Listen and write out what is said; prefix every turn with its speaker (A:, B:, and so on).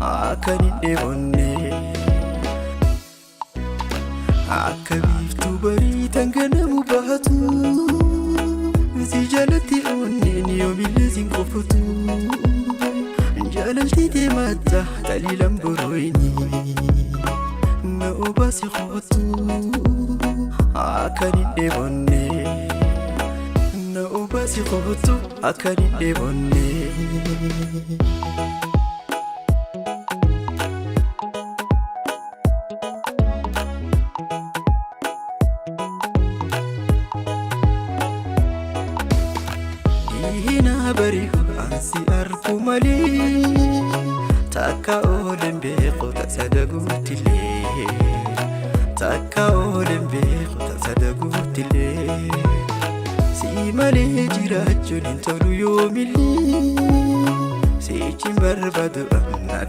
A: akani debonne akabiftu bari tangana mubahatu zijalati onni yobilazin kofutu jalalti demata dalilan buroini ma obasi khotu akani debonne na obasi khotu akani debonne هنا بريء أنسي أركو مالي تاكا أولم بيقو تصدقو تلي تاكا أولم بيقو تصدقو تلي سي مالي جراجو ننتولو يومي لي سي جمبر بدو أمنا